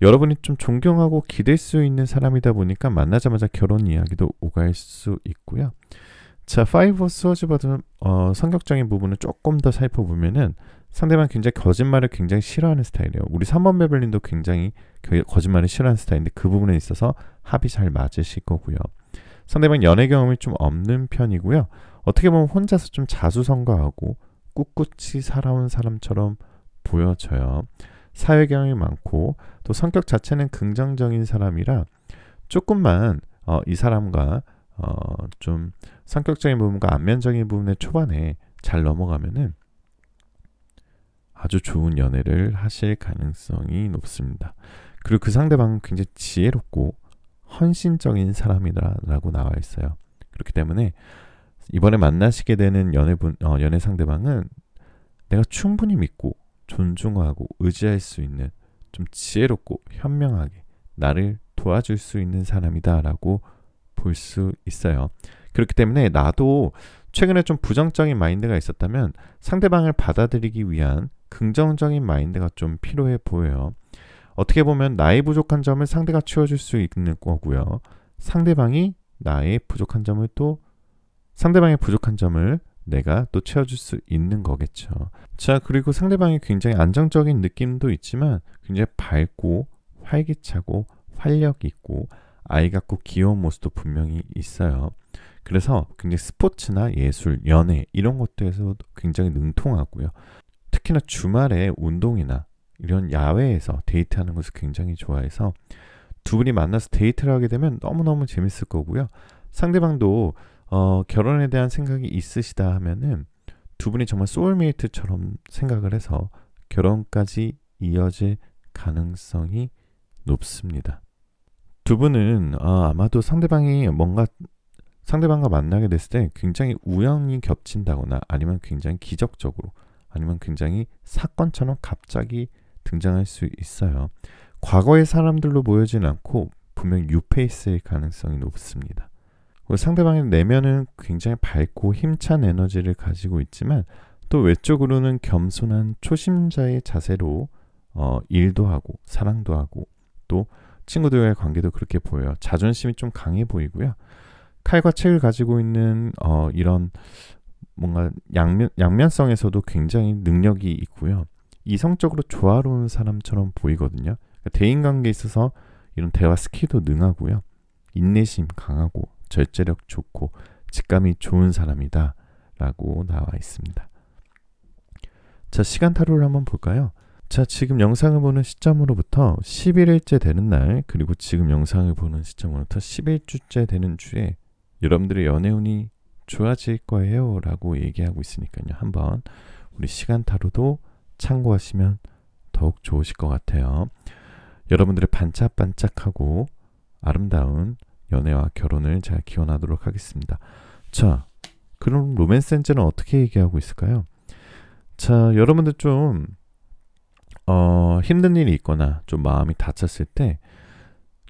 여러분이 좀 존경하고 기댈 수 있는 사람이다 보니까 만나자마자 결혼 이야기도 오갈 수 있고요. 자, 5 스워즈 받은 성격적인 부분을 조금 더 살펴보면은 상대방 굉장히 거짓말을 굉장히 싫어하는 스타일이에요. 우리 3번 베벨린도 굉장히 거짓말을 싫어하는 스타일인데 그 부분에 있어서 합이 잘 맞으실 거고요. 상대방 연애 경험이 좀 없는 편이고요. 어떻게 보면 혼자서 좀 자수성가하고 꿋꿋이 살아온 사람처럼 보여져요. 사회 경험이 많고 또 성격 자체는 긍정적인 사람이라 조금만 이 사람과 좀 성격적인 부분과 안면적인 부분의 초반에 잘 넘어가면은 아주 좋은 연애를 하실 가능성이 높습니다. 그리고 그 상대방은 굉장히 지혜롭고 헌신적인 사람이라고 나와 있어요. 그렇기 때문에 이번에 만나시게 되는 연애 상대방은 내가 충분히 믿고 존중하고 의지할 수 있는 좀 지혜롭고 현명하게 나를 도와줄 수 있는 사람이다라고 볼 수 있어요. 그렇기 때문에 나도 최근에 좀 부정적인 마인드가 있었다면 상대방을 받아들이기 위한 긍정적인 마인드가 좀 필요해 보여요. 어떻게 보면 나의 부족한 점을 상대가 채워줄 수 있는 거고요. 상대방이 나의 부족한 점을 또 상대방의 부족한 점을 내가 또 채워줄 수 있는 거겠죠. 자, 그리고 상대방이 굉장히 안정적인 느낌도 있지만 굉장히 밝고 활기차고 활력 있고 아이 같고 귀여운 모습도 분명히 있어요. 그래서 굉장히 스포츠나 예술, 연애 이런 것들에서도 굉장히 능통하고요. 특히나 주말에 운동이나 이런 야외에서 데이트하는 것을 굉장히 좋아해서 두 분이 만나서 데이트를 하게 되면 너무너무 재밌을 거고요. 상대방도 결혼에 대한 생각이 있으시다 하면은 두 분이 정말 소울메이트처럼 생각을 해서 결혼까지 이어질 가능성이 높습니다. 두 분은 아마도 상대방과 만나게 됐을 때 굉장히 우연히 겹친다거나 아니면 굉장히 기적적으로 아니면 굉장히 사건처럼 갑자기 등장할 수 있어요. 과거의 사람들로 보이진 않고 분명히 뉴페이스일 가능성이 높습니다. 상대방의 내면은 굉장히 밝고 힘찬 에너지를 가지고 있지만 또 외적으로는 겸손한 초심자의 자세로 일도 하고 사랑도 하고 또 친구들과의 관계도 그렇게 보여요. 자존심이 좀 강해 보이고요. 칼과 책을 가지고 있는 이런 뭔가 양면성에서도 굉장히 능력이 있고요. 이성적으로 조화로운 사람처럼 보이거든요. 그러니까 대인관계에 있어서 이런 대화 스킬도 능하고요. 인내심 강하고 절제력 좋고 직감이 좋은 사람이다 라고 나와 있습니다. 자, 시간 타로를 한번 볼까요? 자, 지금 영상을 보는 시점으로부터 11일째 되는 날, 그리고 지금 영상을 보는 시점으로부터 11주째 되는 주에 여러분들의 연애운이 좋아질 거예요 라고 얘기하고 있으니까요. 한번 우리 시간 타로도 참고하시면 더욱 좋으실 것 같아요. 여러분들의 반짝반짝하고 아름다운 연애와 결혼을 잘 기원하도록 하겠습니다. 자, 그럼 로맨스 엔젤은 어떻게 얘기하고 있을까요? 자, 여러분들 좀 힘든 일이 있거나 좀 마음이 다쳤을 때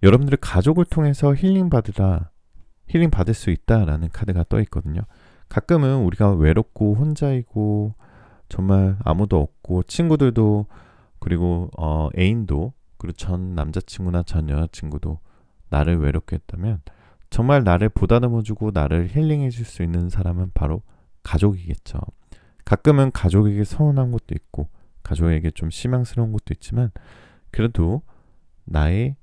여러분들의 가족을 통해서 힐링 받을 수 있다라는 카드가 떠 있거든요. 가끔은 우리가 외롭고 혼자이고 정말 아무도 없고 친구들도 그리고 애인도 그리고 전 남자친구나 전 여자친구도 나를 외롭게 했다면 정말 나를 보다듬어주고 나를 힐링해 줄 수 있는 사람은 바로 가족이겠죠. 가끔은 가족에게 서운한 것도 있고 가족에게 좀 실망스러운 것도 있지만 그래도 나를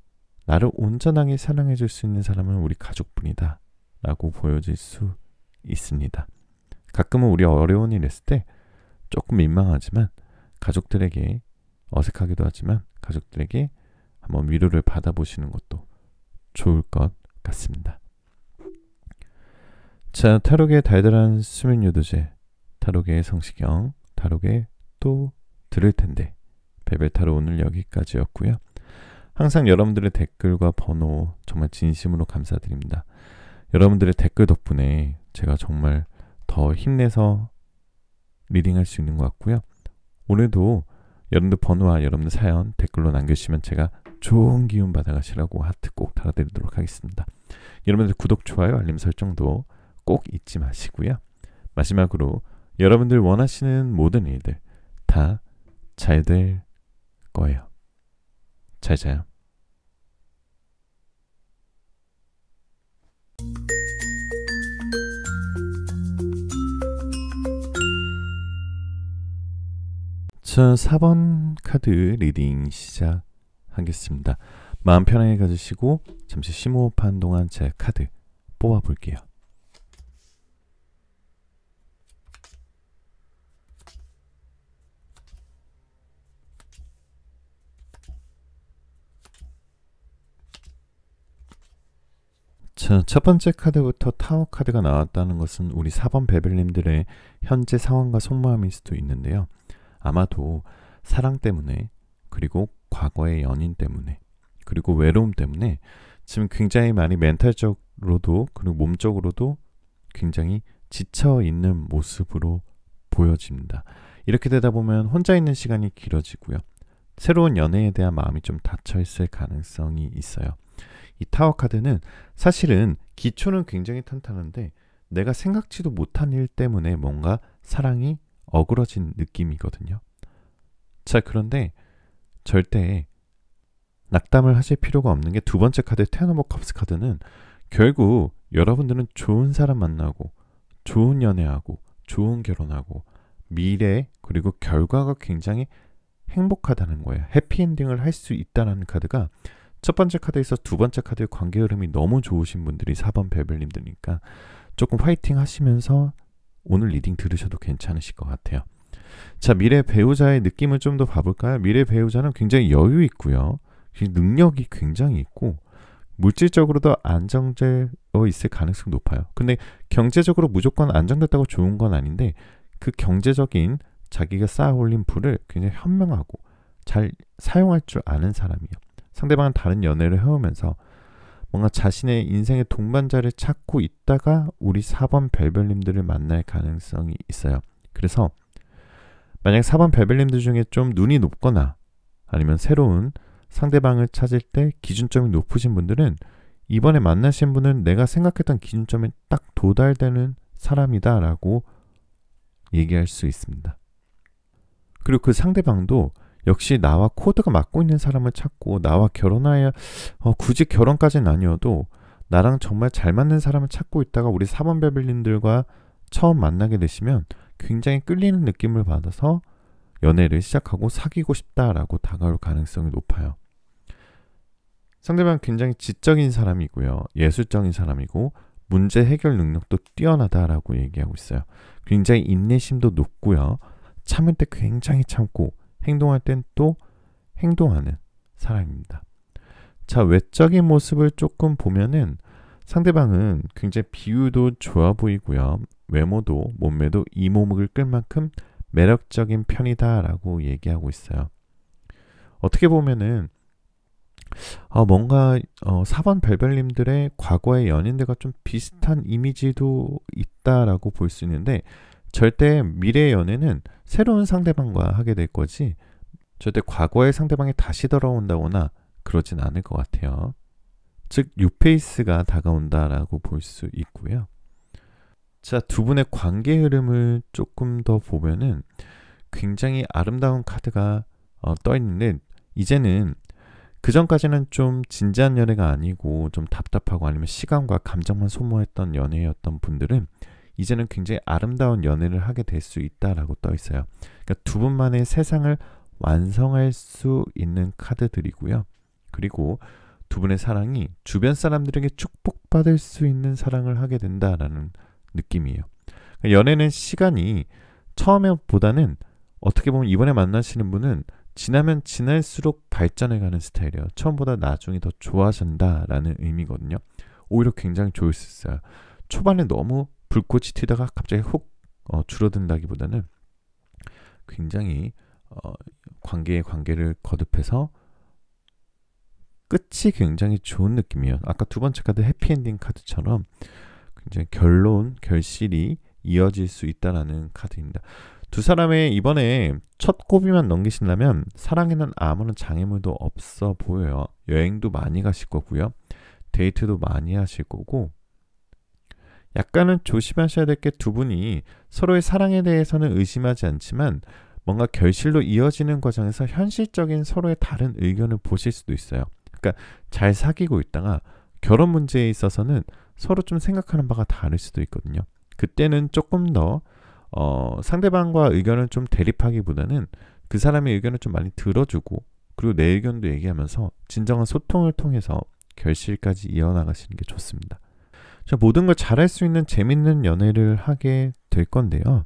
온전하게 사랑해 줄 수 있는 사람은 우리 가족뿐이다 라고 보여질 수 있습니다. 가끔은 우리 어려운 일 했을 때 조금 민망하지만 가족들에게 어색하기도 하지만 가족들에게 한번 위로를 받아보시는 것도 좋을 것 같습니다. 자, 타로계의 달달한 수면 유도제, 타로계의 성시경, 타로계 또 들을 텐데 베벨 타로 오늘 여기까지였고요. 항상 여러분들의 댓글과 번호 정말 진심으로 감사드립니다. 여러분들의 댓글 덕분에 제가 정말 더 힘내서 리딩할 수 있는 것 같고요. 오늘도 여러분들 번호와 여러분들 사연 댓글로 남겨주시면 제가 좋은 기운 받아가시라고 하트 꼭 달아드리도록 하겠습니다. 여러분들 구독, 좋아요, 알림 설정도 꼭 잊지 마시고요. 마지막으로 여러분들 원하시는 모든 일들 다 잘 될 거예요. 잘 자요. 자, 4번 카드 리딩 시작하겠습니다. 마음 편하게 가지시고 잠시 심호흡한 동안 제 카드 뽑아볼게요. 자, 첫 번째 카드부터 타워 카드가 나왔다는 것은 우리 4번 베벨님들의 현재 상황과 속마음일 수도 있는데요. 아마도 사랑 때문에 그리고 과거의 연인 때문에 그리고 외로움 때문에 지금 굉장히 많이 멘탈적으로도 그리고 몸적으로도 굉장히 지쳐있는 모습으로 보여집니다. 이렇게 되다 보면 혼자 있는 시간이 길어지고요. 새로운 연애에 대한 마음이 좀 닫혀있을 가능성이 있어요. 이 타워 카드는 사실은 기초는 굉장히 탄탄한데 내가 생각지도 못한 일 때문에 뭔가 사랑이 어그러진 느낌이거든요. 자, 그런데 절대 낙담을 하실 필요가 없는 게 두 번째 카드 텐 오브 컵스 카드는 결국 여러분들은 좋은 사람 만나고 좋은 연애하고 좋은 결혼하고 미래 그리고 결과가 굉장히 행복하다는 거예요. 해피엔딩을 할 수 있다는 카드가 첫 번째 카드에서 두 번째 카드의 관계 흐름이 너무 좋으신 분들이 4번 베벨님들이니까 조금 화이팅 하시면서 오늘 리딩 들으셔도 괜찮으실 것 같아요. 자, 미래 배우자의 느낌을 좀 더 봐볼까요? 미래 배우자는 굉장히 여유 있고요. 능력이 굉장히 있고 물질적으로도 안정되어 있을 가능성이 높아요. 근데 경제적으로 무조건 안정됐다고 좋은 건 아닌데 그 경제적인 자기가 쌓아 올린 부를 굉장히 현명하고 잘 사용할 줄 아는 사람이에요. 상대방은 다른 연애를 해오면서 뭔가 자신의 인생의 동반자를 찾고 있다가 우리 4번 벨벨님들을 만날 가능성이 있어요. 그래서 만약 4번 벨벨님들 중에 좀 눈이 높거나 아니면 새로운 상대방을 찾을 때 기준점이 높으신 분들은 이번에 만나신 분은 내가 생각했던 기준점에 딱 도달되는 사람이다 라고 얘기할 수 있습니다. 그리고 그 상대방도 역시 나와 코드가 맞고 있는 사람을 찾고 나와 결혼하여 굳이 결혼까지는 아니어도 나랑 정말 잘 맞는 사람을 찾고 있다가 우리 4번 베벨린들과 처음 만나게 되시면 굉장히 끌리는 느낌을 받아서 연애를 시작하고 사귀고 싶다라고 다가올 가능성이 높아요. 상대방은 굉장히 지적인 사람이고요. 예술적인 사람이고 문제 해결 능력도 뛰어나다라고 얘기하고 있어요. 굉장히 인내심도 높고요. 참을 때 굉장히 참고 행동할 땐 또 행동하는 사람입니다. 자, 외적인 모습을 조금 보면은 상대방은 굉장히 비유도 좋아 보이고요. 외모도 몸매도 이목을 끌 만큼 매력적인 편이다라고 얘기하고 있어요. 어떻게 보면은 뭔가 4번 별별님들의 과거의 연인들과 좀 비슷한 이미지도 있다라고 볼 수 있는데 절대 미래의 연애는 새로운 상대방과 하게 될 거지 절대 과거의 상대방이 다시 돌아온다거나 그러진 않을 것 같아요. 즉 뉴페이스가 다가온다라고 볼 수 있고요. 자, 두 분의 관계 흐름을 조금 더 보면은 굉장히 아름다운 카드가 떠 있는데 이제는 그 전까지는 좀 진지한 연애가 아니고 좀 답답하고 아니면 시간과 감정만 소모했던 연애였던 분들은 이제는 굉장히 아름다운 연애를 하게 될 수 있다라고 떠 있어요. 그러니까 두 분만의 세상을 완성할 수 있는 카드들이고요. 그리고 두 분의 사랑이 주변 사람들에게 축복받을 수 있는 사랑을 하게 된다라는 느낌이에요. 그러니까 연애는 시간이 처음에 보다는 어떻게 보면 이번에 만나시는 분은 지나면 지날수록 발전해가는 스타일이에요. 처음보다 나중에 더 좋아진다라는 의미거든요. 오히려 굉장히 좋을 수 있어요. 초반에 너무 불꽃이 튀다가 갑자기 훅 줄어든다기보다는 굉장히 관계의 관계를 거듭해서 끝이 굉장히 좋은 느낌이에요. 아까 두 번째 카드 해피엔딩 카드처럼 굉장히 결론, 결실이 이어질 수 있다라는 카드입니다. 두 사람의 이번에 첫 고비만 넘기신다면 사랑에는 아무런 장애물도 없어 보여요. 여행도 많이 가실 거고요. 데이트도 많이 하실 거고 약간은 조심하셔야 될 게 두 분이 서로의 사랑에 대해서는 의심하지 않지만 뭔가 결실로 이어지는 과정에서 현실적인 서로의 다른 의견을 보실 수도 있어요. 그러니까 잘 사귀고 있다가 결혼 문제에 있어서는 서로 좀 생각하는 바가 다를 수도 있거든요. 그때는 조금 더 상대방과 의견을 좀 대립하기보다는 그 사람의 의견을 좀 많이 들어주고 그리고 내 의견도 얘기하면서 진정한 소통을 통해서 결실까지 이어나가시는 게 좋습니다. 자, 모든 걸 잘할 수 있는 재밌는 연애를 하게 될 건데요.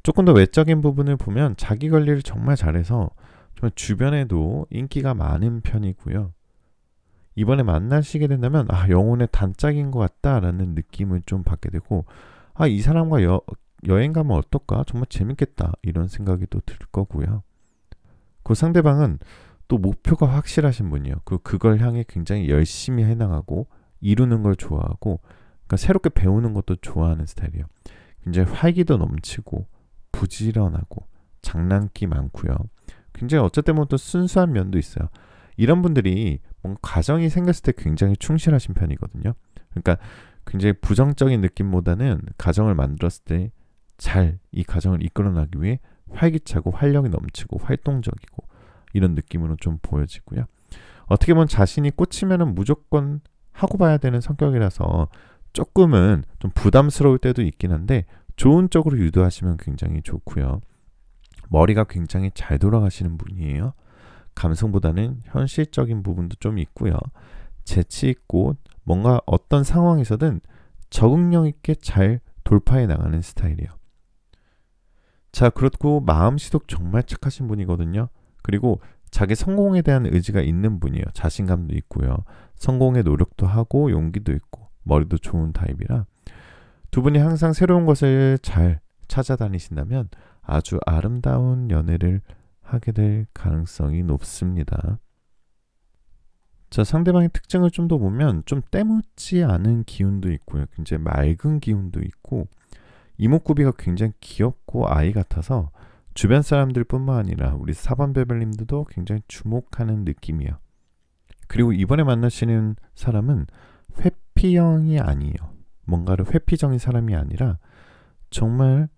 조금 더 외적인 부분을 보면 자기 관리를 정말 잘해서 정말 주변에도 인기가 많은 편이고요. 이번에 만나시게 된다면 영혼의 단짝인 것 같다라는 느낌을 좀 받게 되고 이 사람과 여행 가면 어떨까? 정말 재밌겠다 이런 생각이 또 들 거고요. 그 상대방은 또 목표가 확실하신 분이에요. 그걸 향해 굉장히 열심히 해나가고 이루는 걸 좋아하고 그러니까 새롭게 배우는 것도 좋아하는 스타일이에요. 굉장히 활기도 넘치고 부지런하고 장난기 많고요. 굉장히 어쩔 때면 또 순수한 면도 있어요. 이런 분들이 뭔가 가정이 생겼을 때 굉장히 충실하신 편이거든요. 그러니까 굉장히 부정적인 느낌보다는 가정을 만들었을 때 잘 이 가정을 이끌어나기 위해 활기차고 활력이 넘치고 활동적이고 이런 느낌으로 좀 보여지고요. 어떻게 보면 자신이 꽂히면은 무조건 하고 봐야 되는 성격이라서 조금은 좀 부담스러울 때도 있긴 한데 좋은 쪽으로 유도하시면 굉장히 좋고요. 머리가 굉장히 잘 돌아가시는 분이에요. 감성보다는 현실적인 부분도 좀 있고요. 재치 있고 뭔가 어떤 상황에서든 적응력 있게 잘 돌파해 나가는 스타일이에요. 자, 그렇고 마음씨도 정말 착하신 분이거든요. 그리고 자기 성공에 대한 의지가 있는 분이에요. 자신감도 있고요. 성공의 노력도 하고 용기도 있고 머리도 좋은 타입이라 두 분이 항상 새로운 것을 잘 찾아다니신다면 아주 아름다운 연애를 하게 될 가능성이 높습니다. 자, 상대방의 특징을 좀 더 보면 좀 때묻지 않은 기운도 있고요. 굉장히 맑은 기운도 있고 이목구비가 굉장히 귀엽고 아이 같아서 주변 사람들 뿐만 아니라 우리 4번 별별님들도 굉장히 주목하는 느낌이에요. 그리고 이번에 만나시는 사람은 회피형이 아니에요. 뭔가를 회피적인 사람이 아니라 정말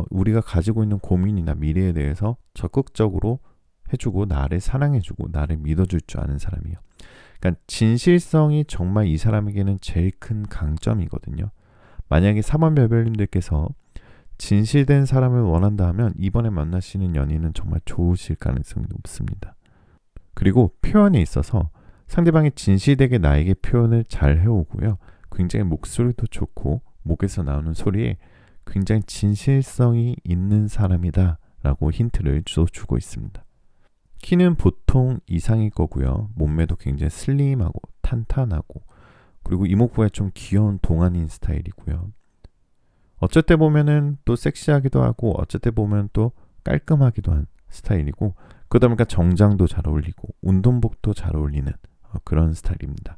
우리가 가지고 있는 고민이나 미래에 대해서 적극적으로 해주고 나를 사랑해주고 나를 믿어줄 줄 아는 사람이에요. 그러니까 진실성이 정말 이 사람에게는 제일 큰 강점이거든요. 만약에 4번 별별님들께서 진실된 사람을 원한다 하면 이번에 만나시는 연인은 정말 좋으실 가능성이 높습니다. 그리고 표현에 있어서 상대방이 진실되게 나에게 표현을 잘 해오고요. 굉장히 목소리도 좋고 목에서 나오는 소리에 굉장히 진실성이 있는 사람이다 라고 힌트를 주고 있습니다. 키는 보통 이상일 거고요. 몸매도 굉장히 슬림하고 탄탄하고 그리고 이목구가 좀 귀여운 동안인 스타일이고요. 어쩔 때 보면은 또 섹시하기도 하고 어쩔 때 보면 또 깔끔하기도 한 스타일이고 그러다 보니까 정장도 잘 어울리고 운동복도 잘 어울리는 그런 스타일입니다.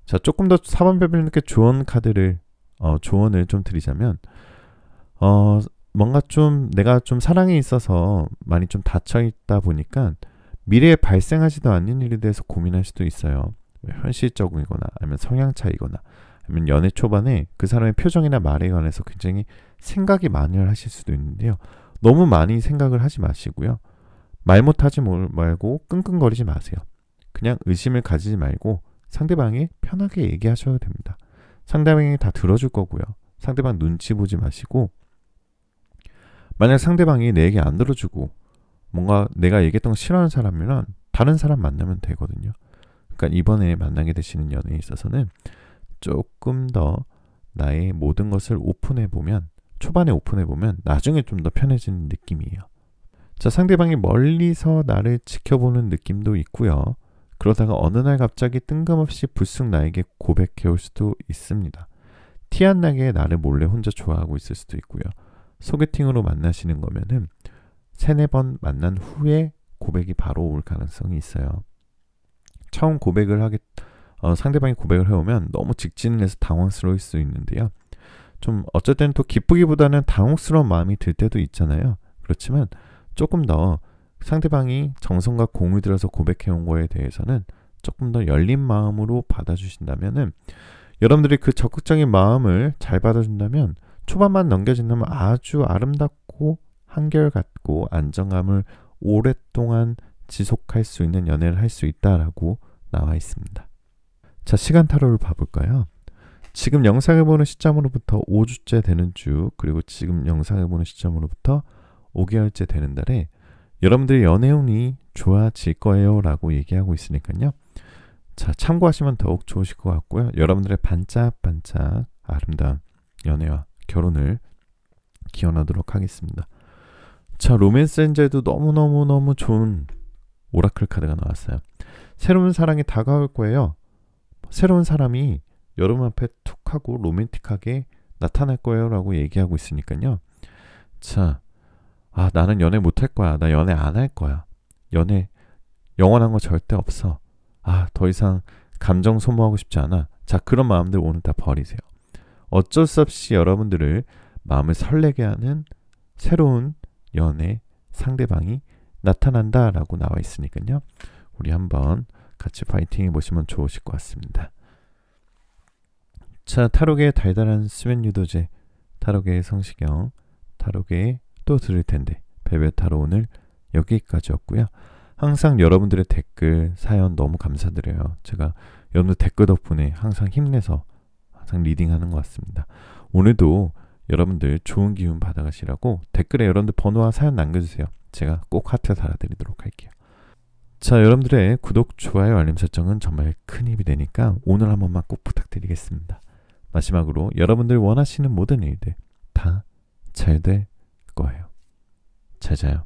자, 조금 더 4번 별별님께 조언을 좀 드리자면 뭔가 좀 내가 좀 사랑에 있어서 많이 좀 닫혀있다 보니까 미래에 발생하지도 않는 일에 대해서 고민할 수도 있어요. 현실적이거나 아니면 성향 차이거나 아니면 연애 초반에 그 사람의 표정이나 말에 관해서 굉장히 생각이 많이 하실 수도 있는데요. 너무 많이 생각을 하지 마시고요. 말 못하지 말고 끙끙거리지 마세요. 그냥 의심을 가지지 말고 상대방이 편하게 얘기하셔도 됩니다. 상대방이 다 들어줄 거고요. 상대방 눈치 보지 마시고 만약 상대방이 내 얘기 안 들어주고 뭔가 내가 얘기했던 거 싫어하는 사람이면 다른 사람 만나면 되거든요. 그러니까 이번에 만나게 되시는 연애에 있어서는 조금 더 나의 모든 것을 오픈해보면 초반에 오픈해보면 나중에 좀 더 편해지는 느낌이에요. 자, 상대방이 멀리서 나를 지켜보는 느낌도 있고요. 그러다가 어느 날 갑자기 뜬금없이 불쑥 나에게 고백해올 수도 있습니다. 티 안 나게 나를 몰래 혼자 좋아하고 있을 수도 있고요. 소개팅으로 만나시는 거면은 3-4번 만난 후에 고백이 바로 올 가능성이 있어요. 처음 상대방이 고백을 해오면 너무 직진을 해서 당황스러울 수 있는데요. 좀 어쩔 때는 또 기쁘기보다는 당혹스러운 마음이 들 때도 있잖아요. 그렇지만 조금 더 상대방이 정성과 공을 들여서 고백해온 거에 대해서는 조금 더 열린 마음으로 받아주신다면은 여러분들이 그 적극적인 마음을 잘 받아준다면 초반만 넘겨진다면 아주 아름답고 한결같고 안정감을 오랫동안 지속할 수 있는 연애를 할 수 있다라고 나와 있습니다. 자, 시간 타로를 봐볼까요? 지금 영상을 보는 시점으로부터 5주째 되는 주, 그리고 지금 영상을 보는 시점으로부터 5개월째 되는 달에 여러분들의 연애운이 좋아질 거예요 라고 얘기하고 있으니까요. 자, 참고하시면 더욱 좋으실 것 같고요. 여러분들의 반짝반짝 아름다운 연애와 결혼을 기원하도록 하겠습니다. 자, 로맨스 엔젤도 너무너무너무 좋은 오라클 카드가 나왔어요. 새로운 사랑이 다가올 거예요. 새로운 사람이 여러분 앞에 툭 하고 로맨틱하게 나타날 거예요 라고 얘기하고 있으니까요. 자, 나는 연애 못할 거야. 나 연애 안 할 거야. 연애 영원한 거 절대 없어. 더 이상 감정 소모하고 싶지 않아. 자, 그런 마음들 오늘 다 버리세요. 어쩔 수 없이 여러분들을 마음을 설레게 하는 새로운 연애 상대방이 나타난다라고 나와 있으니까요. 우리 한번 같이 파이팅 해보시면 좋으실 것 같습니다. 자, 타로계의 달달한 수면 유도제, 타로계의 성시경, 타로계의 또 들을 텐데 별별 타로 오늘 여기까지였고요. 항상 여러분들의 댓글, 사연 너무 감사드려요. 제가 여러분들 댓글 덕분에 항상 힘내서 항상 리딩하는 것 같습니다. 오늘도 여러분들 좋은 기운 받아가시라고 댓글에 여러분들 번호와 사연 남겨주세요. 제가 꼭 하트 달아드리도록 할게요. 자, 여러분들의 구독, 좋아요, 알림 설정은 정말 큰 힘이 되니까 오늘 한 번만 꼭 부탁드리겠습니다. 마지막으로 여러분들 원하시는 모든 일들 다 잘 될 거예요. 잘 자요.